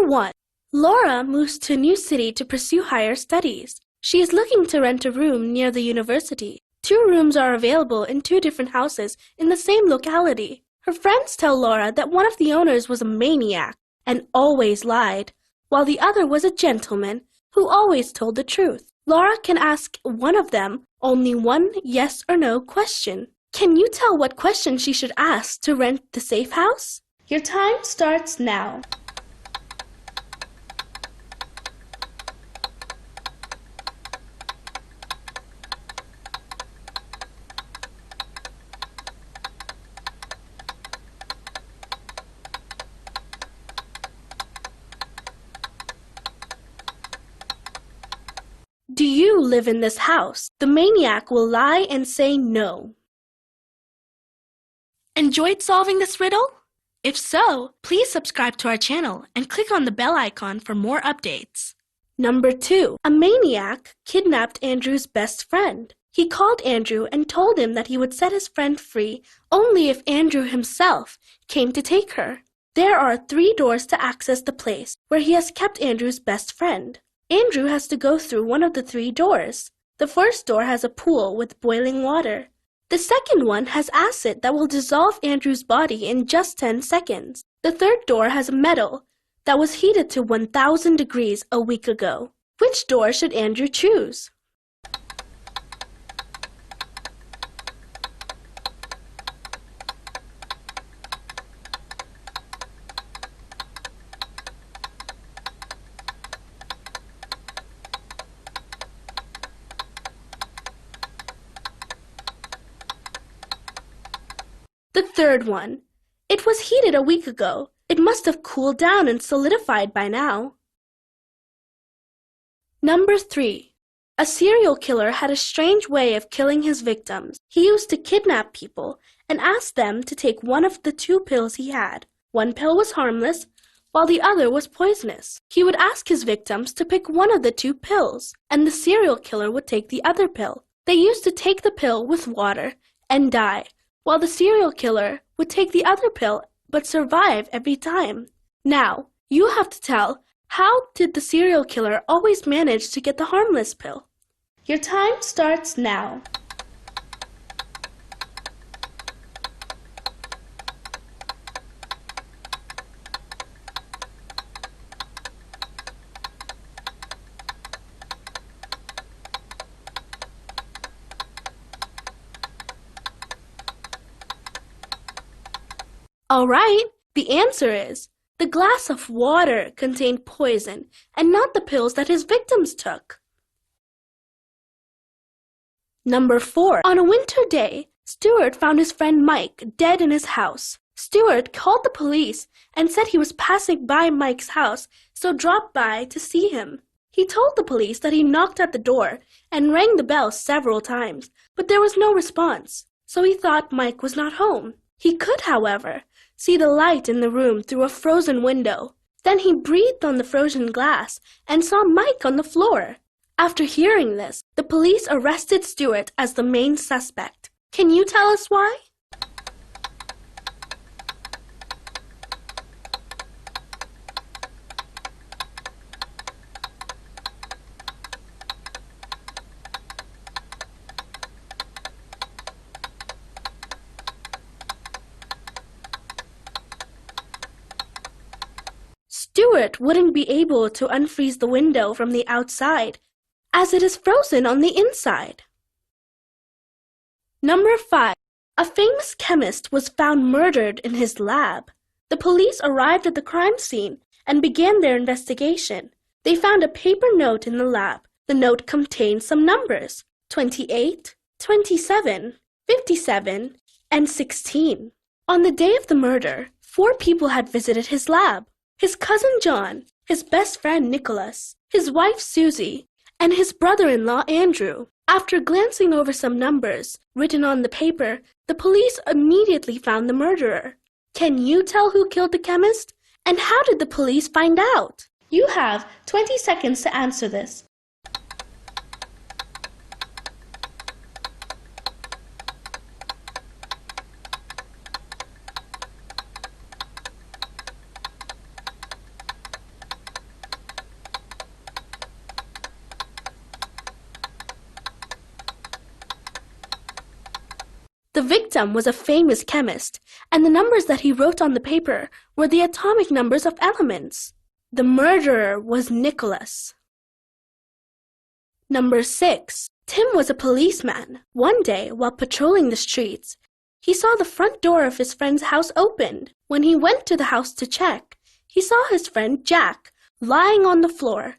Number 1. Laura moves to a new city to pursue higher studies. She is looking to rent a room near the university. 2 rooms are available in 2 different houses in the same locality. Her friends tell Laura that one of the owners was a maniac and always lied, while the other was a gentleman who always told the truth. Laura can ask one of them only one yes or no question. Can you tell what question she should ask to rent the safe house? Your time starts now. Do you live in this house? The maniac will lie and say no. Enjoyed solving this riddle? If so, please subscribe to our channel and click on the bell icon for more updates. Number 2. A maniac kidnapped Andrew's best friend. He called Andrew and told him that he would set his friend free only if Andrew himself came to take her. There are 3 doors to access the place where he has kept Andrew's best friend. Andrew has to go through one of the 3 doors. The first door has a pool with boiling water. The second one has acid that will dissolve Andrew's body in just 10 seconds. The third door has a metal that was heated to 1,000 degrees a week ago. Which door should Andrew choose? The third one. It was heated a week ago. It must have cooled down and solidified by now. Number 3. A serial killer had a strange way of killing his victims. He used to kidnap people and ask them to take one of the 2 pills he had. One pill was harmless, while the other was poisonous. He would ask his victims to pick one of the 2 pills, and the serial killer would take the other pill. They used to take the pill with water and die, while the serial killer would take the other pill but survive every time. Now, you have to tell, how did the serial killer always manage to get the harmless pill? Your time starts now. All right, the answer is the glass of water contained poison and not the pills that his victims took. Number 4. On a winter day, Stuart found his friend Mike dead in his house. Stuart called the police and said he was passing by Mike's house, so dropped by to see him. He told the police that he knocked at the door and rang the bell several times, but there was no response, so he thought Mike was not home. He could, however, see the light in the room through a frozen window. Then he breathed on the frozen glass and saw Mike on the floor. After hearing this, the police arrested Stuart as the main suspect. Can you tell us why? Stuart wouldn't be able to unfreeze the window from the outside, as it is frozen on the inside. Number 5. A famous chemist was found murdered in his lab. The police arrived at the crime scene and began their investigation. They found a paper note in the lab. The note contained some numbers: 28, 27, 57, and 16. On the day of the murder, 4 people had visited his lab: his cousin John, his best friend Nicholas, his wife Susie, and his brother-in-law Andrew. After glancing over some numbers written on the paper, the police immediately found the murderer. Can you tell who killed the chemist? And how did the police find out? You have 20 seconds to answer this. The victim was a famous chemist, and the numbers that he wrote on the paper were the atomic numbers of elements. The murderer was Nicholas. Number 6. Tim was a policeman. One day, while patrolling the streets, he saw the front door of his friend's house opened. When he went to the house to check, he saw his friend Jack lying on the floor.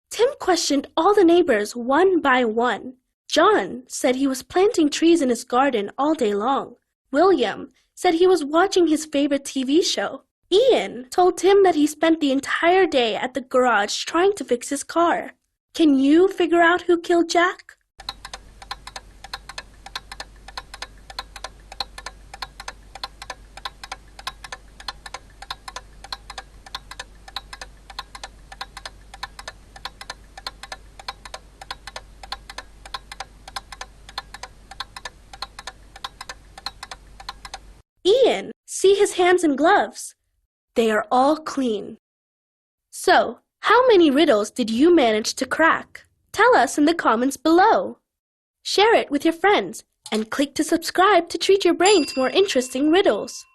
Tim questioned all the neighbors one by one. John said he was planting trees in his garden all day long. William said he was watching his favorite TV show. Ian told Tim that he spent the entire day at the garage trying to fix his car. Can you figure out who killed Jack? Ian, see his hands and gloves. They are all clean. So, how many riddles did you manage to crack? Tell us in the comments below. Share it with your friends and click to subscribe to treat your brain to more interesting riddles.